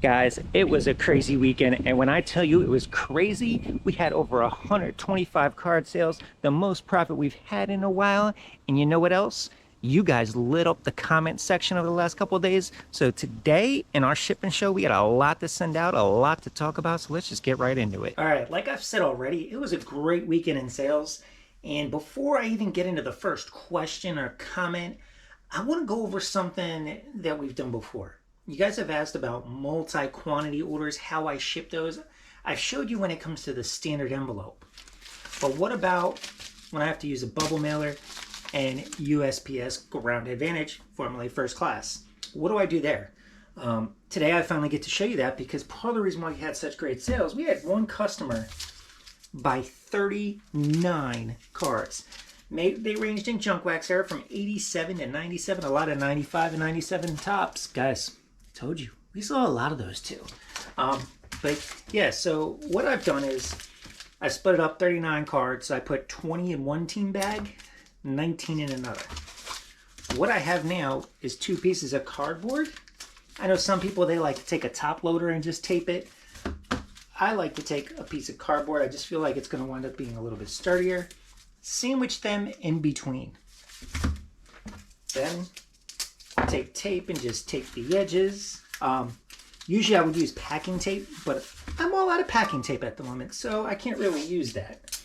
Guys, it was a crazy weekend, and when I tell you it was crazy, we had over 125 card sales, the most profit we've had in a while. And you know what else? You guys lit up the comment section over the last couple of days. So today in our shipping show, we got a lot to send out, a lot to talk about. So let's just get right into it. All right, like I've said already, it was a great weekend in sales. And before I even get into the first question or comment, I want to go over something that we've done before. You guys have asked about multi-quantity orders, how I ship those. I've showed you when it comes to the standard envelope. But what about when I have to use a bubble mailer and USPS Ground Advantage, formerly First Class? What do I do there? Today I finally get to show you that because part of the reason why we had such great sales, we had one customer buy 39 cards. They ranged in junk wax era from 87 to 97, a lot of 95 and 97 tops. Guys, I told you, we saw a lot of those too. But yeah, so what I've done is I split it up 39 cards. I put 20 in one team bag, 19 in another. What I have now is two pieces of cardboard. I know some people, they like to take a top loader and just tape it. I like to take a piece of cardboard. I just feel like it's going to wind up being a little bit sturdier. Sandwich them in between. Then take tape and just tape the edges. Usually I would use packing tape, but I'm all out of packing tape at the moment, so I can't really use that.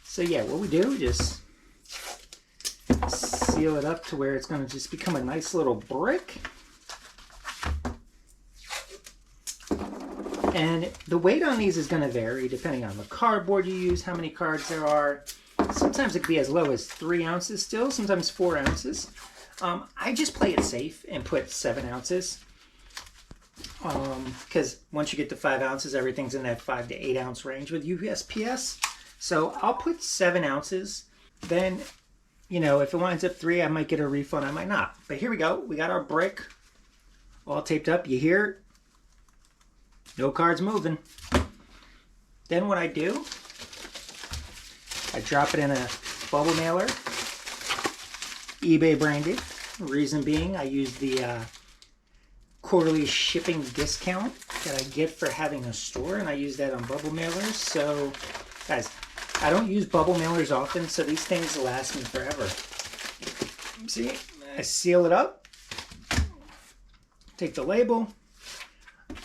So yeah, what we do, just seal it up to where it's going to just become a nice little brick. And the weight on these is going to vary depending on the cardboard you use, how many cards there are. Sometimes it can be as low as 3 ounces still, sometimes 4 ounces. I just play it safe and put 7 ounces. Because once you get to 5 ounces, everything's in that 5 to 8 ounce range with USPS. So I'll put 7 ounces. Then, you know, if it winds up 3, I might get a refund, I might not. But here we go. We got our brick all taped up. You hear it? No cards moving. Then what I do, I drop it in a bubble mailer, eBay branded. Reason being, I use the quarterly shipping discount that I get for having a store, and I use that on bubble mailers. So, guys, I don't use bubble mailers often, so these things last me forever. See, I seal it up, take the label.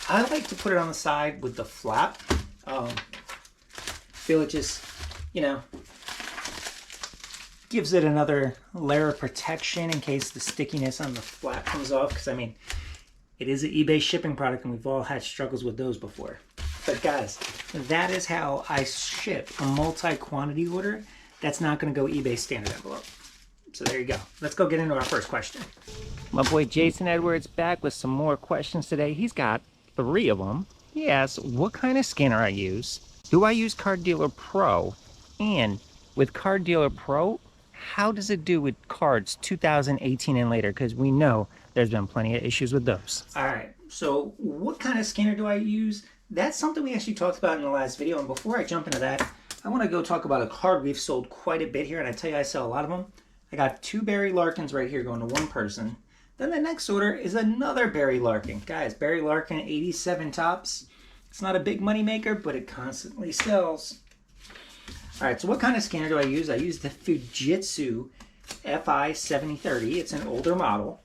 I like to put it on the side with the flap. Feel it just, you know, gives it another layer of protection in case the stickiness on the flap comes off. Because, I mean, it is an eBay shipping product, and we've all had struggles with those before. But, guys, that is how I ship a multi-quantity order that's not going to go eBay standard envelope. So there you go. Let's go get into our first question. My boy Jason Edwards back with some more questions today. He's got 3 of them. He asks what kind of scanner I use. Do I use Card Dealer Pro? And with Card Dealer Pro, how does it do with cards 2018 and later? Because we know there's been plenty of issues with those. All right, so what kind of scanner do I use? That's something we actually talked about in the last video. And before I jump into that, I want to go talk about a card we've sold quite a bit here. And I tell you, I sell a lot of them. I got 2 Barry Larkins right here going to one person. Then the next order is another Barry Larkin. Guys, Barry Larkin, 87 tops. It's not a big money maker, but it constantly sells. All right, so what kind of scanner do I use? I use the Fujitsu FI 7030. It's an older model.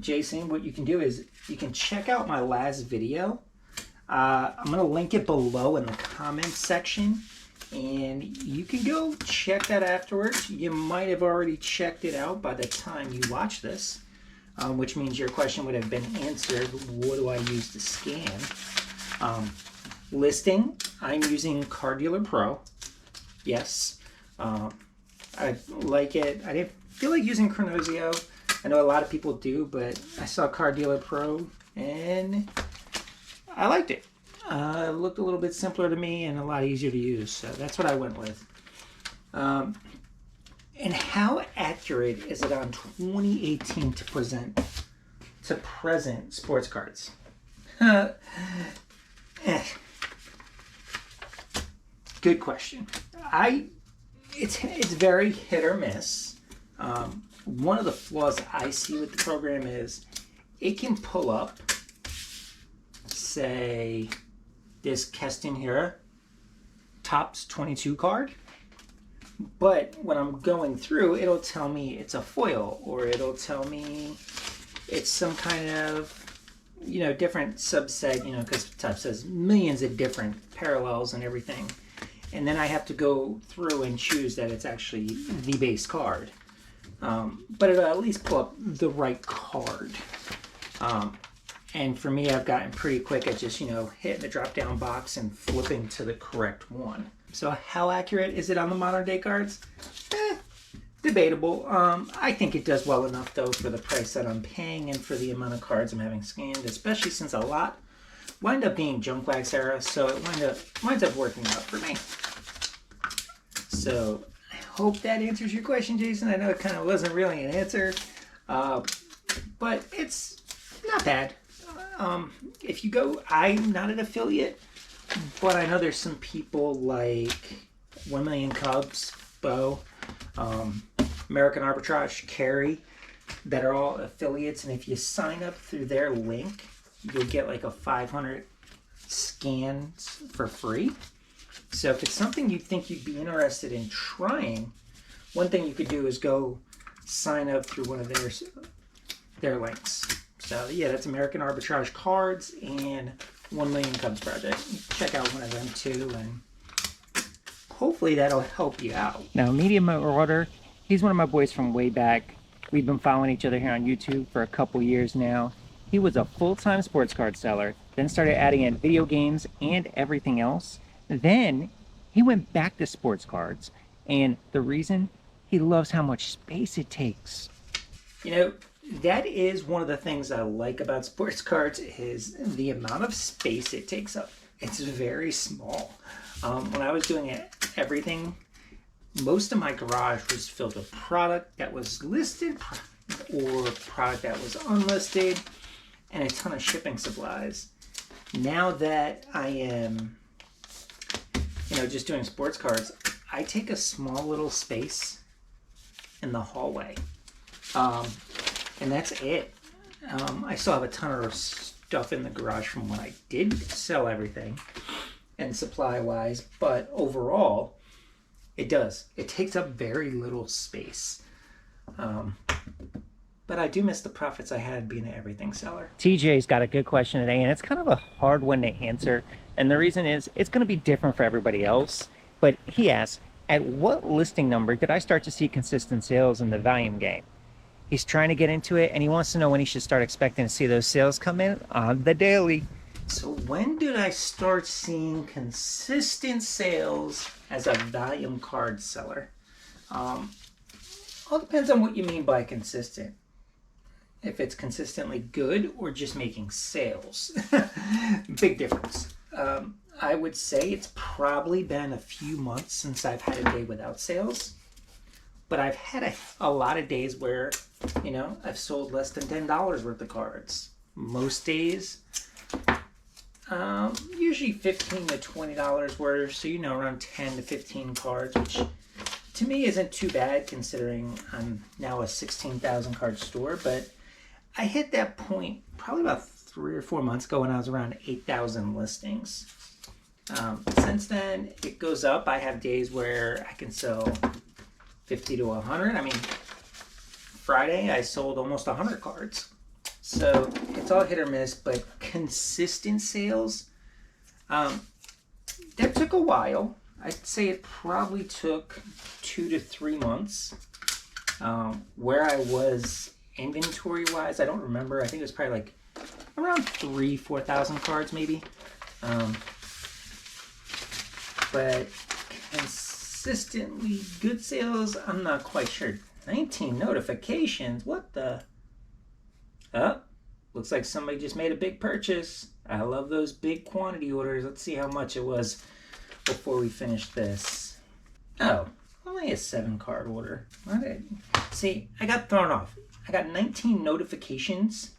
Jason, what you can do is you can check out my last video. I'm going to link it below in the comments section. And you can go check that afterwards. You might have already checked it out by the time you watch this, which means your question would have been answered. What do I use to scan? Listing, I'm using Card Dealer Pro. Yes. I like it. I didn't feel like using Chronosio. I know a lot of people do, but I saw Card Dealer Pro and I liked it. It looked a little bit simpler to me and a lot easier to use, so that's what I went with. And how accurate is it on 2018 to present sports cards? Good question. It's very hit or miss. One of the flaws I see with the program is it can pull up, say, this Keston here, Topps 22 card. But when I'm going through, it'll tell me it's a foil, or it'll tell me it's some kind of, different subset, because Topps says millions of different parallels and everything. And then I have to go through and choose that it's actually the base card. But it'll at least pull up the right card. And for me, I've gotten pretty quick at just, hitting the drop down box and flipping to the correct one. So how accurate is it on the modern day cards? Debatable. I think it does well enough though for the price that I'm paying and for the amount of cards I'm having scanned, especially since a lot wind up being junk wax era, so it winds up working out for me. So I hope that answers your question, Jason. I know it kind of wasn't really an answer, but it's not bad. If you go, I'm not an affiliate, but I know there's some people like 1 Million Cubs, Bo, American Arbitrage, Carry, that are all affiliates, and if you sign up through their link, you'll get like a 500 scans for free. So if it's something you think you'd be interested in trying, one thing you could do is go sign up through one of their links. So yeah, that's American Arbitrage Cards and 1 Million Cubs Project. Check out one of them too, and hopefully that'll help you out. Now, Media Marauder, he's one of my boys from way back. We've been following each other here on YouTube for a couple years now. He was a full-time sports card seller, then started adding in video games and everything else. Then he went back to sports cards, and the reason, he loves how much space it takes. That is one of the things I like about sports cards, is the amount of space it takes up. It's very small. When I was doing everything, most of my garage was filled with product that was listed or product that was unlisted, and a ton of shipping supplies. Now that I am, just doing sports cards, I take a small little space in the hallway. And that's it. I still have a ton of stuff in the garage from when I did sell everything and supply-wise, but overall, it does. It takes up very little space. But I do miss the profits I had being an everything seller. TJ's got a good question today, and it's kind of a hard one to answer. And the reason is, it's going to be different for everybody else. But he asks, at what listing number did I start to see consistent sales in the volume game? He's trying to get into it, and he wants to know when he should start expecting to see those sales come in on the daily. So when did I start seeing consistent sales as a volume card seller? All depends on what you mean by consistent. If it's consistently good or just making sales. Big difference. I would say it's probably been a few months since I've had a day without sales. But I've had a lot of days where, I've sold less than $10 worth of cards. Most days, usually $15 to $20 worth, so around 10 to 15 cards, which to me isn't too bad considering I'm now a 16,000 card store. But I hit that point probably about 3 or 4 months ago when I was around 8,000 listings. Since then, it goes up. I have days where I can sell 50 to 100. I mean, Friday I sold almost 100 cards. So it's all hit or miss, but consistent sales, that took a while. I'd say it probably took 2 to 3 months. Where I was inventory wise, I don't remember. I think it was probably like around 4,000 cards maybe. But consistently good sales, I'm not quite sure. 19 notifications, what the? Oh, looks like somebody just made a big purchase. I love those big quantity orders. Let's see how much it was before we finish this. Oh, only a 7 card order. See, I got thrown off. I got 19 notifications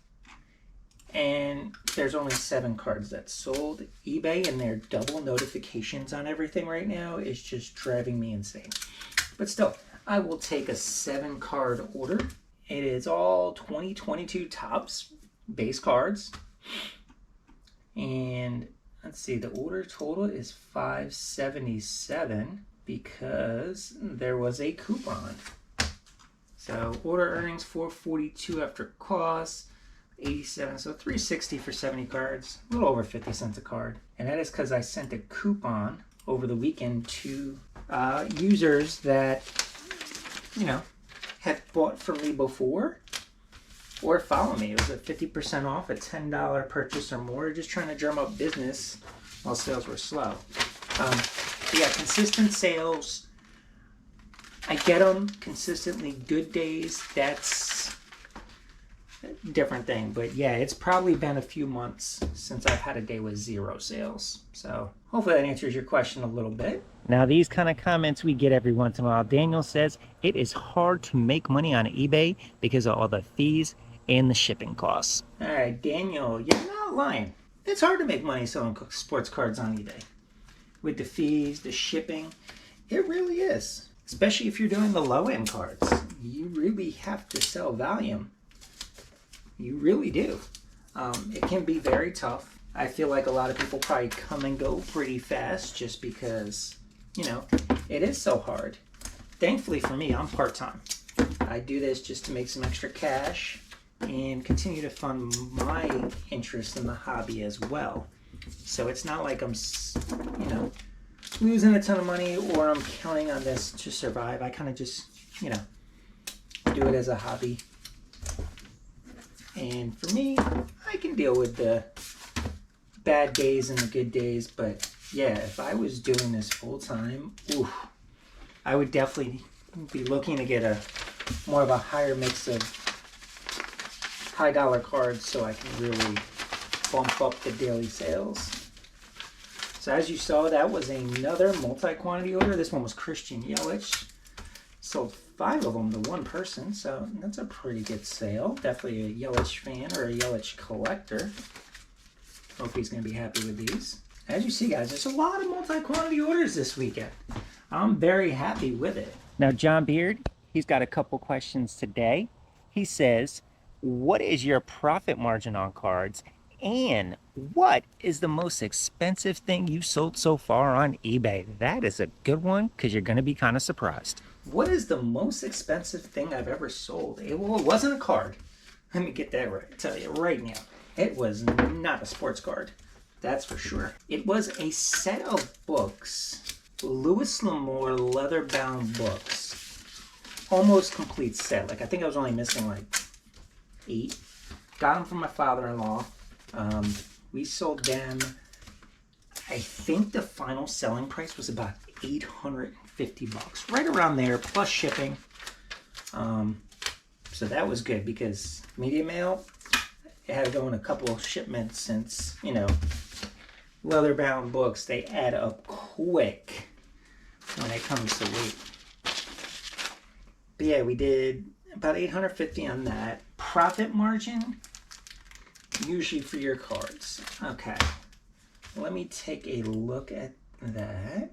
and there's only 7 cards that sold. eBay and their double notifications on everything right now is just driving me insane. But still, I will take a 7 card order. It is all 2022 Topps base cards. And let's see, the order total is $577 because there was a coupon. So order earnings $442 after cost, 87, so $360 for 70 cards, a little over 50 cents a card. And that is because I sent a coupon over the weekend to users that, you know, had bought from me before or follow me. It was a 50% off, a $10 purchase or more, just trying to drum up business while sales were slow. Yeah, consistent sales. I get them consistently. Good days, that's a different thing. But yeah, it's probably been a few months since I've had a day with 0 sales. So hopefully that answers your question a little bit. Now, these kind of comments we get every once in a while. Daniel says, it is hard to make money on eBay because of all the fees and the shipping costs. All right, Daniel, you're not lying. It's hard to make money selling sports cards on eBay. With the fees, the shipping, it really is. Especially if you're doing the low-end cards. You really have to sell volume. You really do. It can be very tough. I feel like a lot of people probably come and go pretty fast just because, you know, it is so hard. Thankfully for me, I'm part-time. I do this just to make some extra cash and continue to fund my interest in the hobby as well. So it's not like I'm, you know, losing a ton of money or I'm counting on this to survive. I kind of just, you know, do it as a hobby. And for me, I can deal with the bad days and the good days. But yeah, if I was doing this full time, I would definitely be looking to get a more of a higher mix of high dollar cards so I can really bump up the daily sales. So as you saw, that was another multi-quantity order. This one was Christian Yelich. Sold 5 of them to one person, so that's a pretty good sale. Definitely a Yelich fan or a Yelich collector. Hope he's going to be happy with these. As you see, guys, there's a lot of multi-quantity orders this weekend. I'm very happy with it. Now, John Beard, he's got a couple questions today. He says, what is your profit margin on cards? And what is the most expensive thing you sold so far on eBay? That is a good one because you're going to be kind of surprised. What is the most expensive thing I've ever sold? Well, it wasn't a card. Let me get that right. Tell you right now. It was not a sports card. That's for sure. It was a set of books. Louis L'Amour leather-bound books. Almost complete set. Like, I think I was only missing like 8. Got them from my father-in-law. We sold them, I think the final selling price was about $850, right around there, plus shipping. So that was good because media mail, it had to go in a couple of shipments since, you know, leather-bound books, they add up quick when it comes to weight. But yeah, we did about $850 on that. Profit margin, usually for your cards. Okay, let me take a look at that.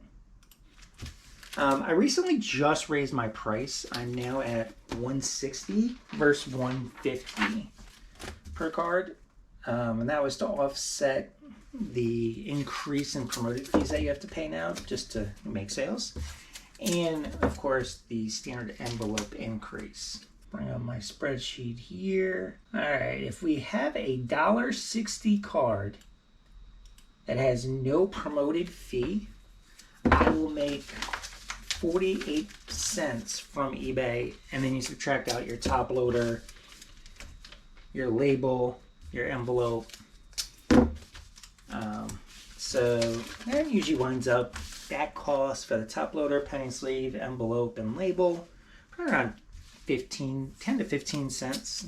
I recently just raised my price. I'm now at $160 versus $150 per card. And that was to offset the increase in promoted fees that you have to pay now just to make sales. And of course, the standard envelope increase. Bring up my spreadsheet here. All right, if we have a $1.60 card that has no promoted fee, I will make 48 cents from eBay, and then you subtract out your top loader, your label, your envelope. So that usually winds up, that cost for the top loader, penny sleeve, envelope, and label, probably around 10 to 15 cents,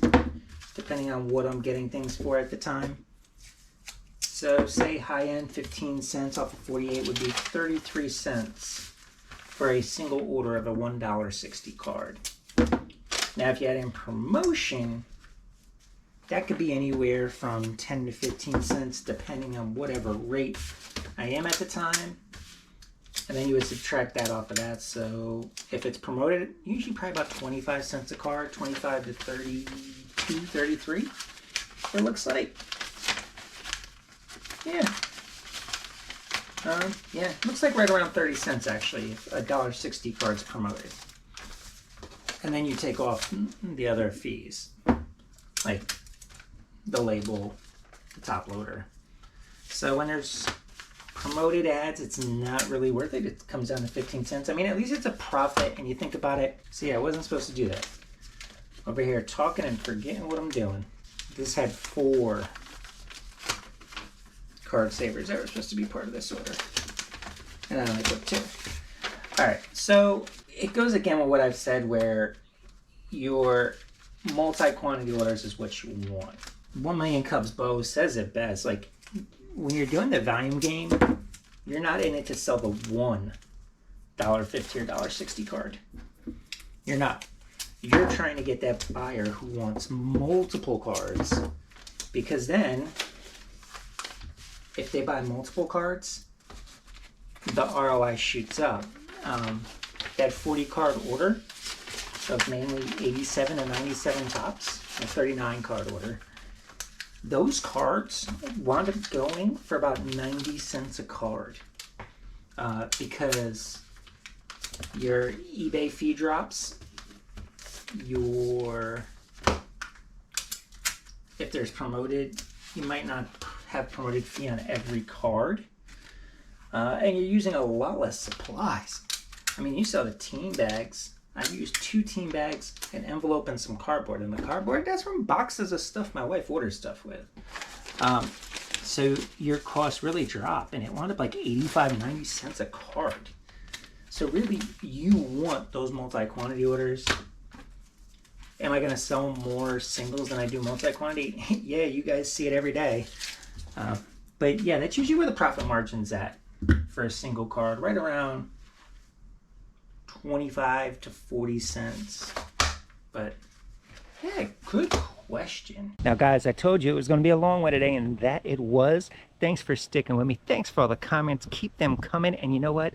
depending on what I'm getting things for at the time. So say high end 15 cents off of 48 would be 33 cents for a single order of a $1.60 card. Now if you had in promotion, that could be anywhere from 10 to 15 cents depending on whatever rate I am at the time. And then you would subtract that off of that. So if it's promoted, usually probably about 25 cents a card, 25 to 32, 33. it looks like. Yeah. Yeah, looks like right around 30 cents actually, $1.60 cards promoted. And then you take off the other fees, like the label, the top loader. So when there's promoted ads, it's not really worth it. It comes down to 15 cents. I mean, at least it's a profit, and you think about it. See, I wasn't supposed to do that. Over here talking and forgetting what I'm doing. This had 4 card savers that were supposed to be part of this order. And I only put 2. Alright, so it goes again with what I've said, where your multi-quantity orders is what you want. 1 Million Cubs Bo says it best. Like, when you're doing the volume game, you're not in it to sell the $1.50 or $1.60 card. You're not. You're trying to get that buyer who wants multiple cards, because then if they buy multiple cards, the ROI shoots up. That 40 card order of mainly 87 and 97 tops, a 39 card order, those cards wound up going for about 90 cents a card, because your eBay fee drops, if there's promoted, you might not have promoted fee on every card, and you're using a lot less supplies. I mean, you saw the team bags. I used 2 team bags, an envelope, and some cardboard. And the cardboard, that's from boxes of stuff my wife orders stuff with. So your costs really drop, and it wound up like 85, 90 cents a card. So really, you want those multi-quantity orders. Am I going to sell more singles than I do multi-quantity? Yeah, you guys see it every day. But yeah, that's usually where the profit margin's at for a single card, right around 25 to 40 cents. But yeah, good question. Now guys, I told you it was going to be a long one today, and that it was. Thanks for sticking with me. Thanks for all the comments. Keep them coming. And you know what?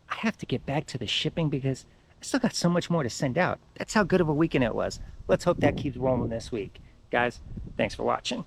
I have to get back to the shipping because I still got so much more to send out. That's how good of a weekend it was. Let's hope that keeps rolling this week. Guys, thanks for watching.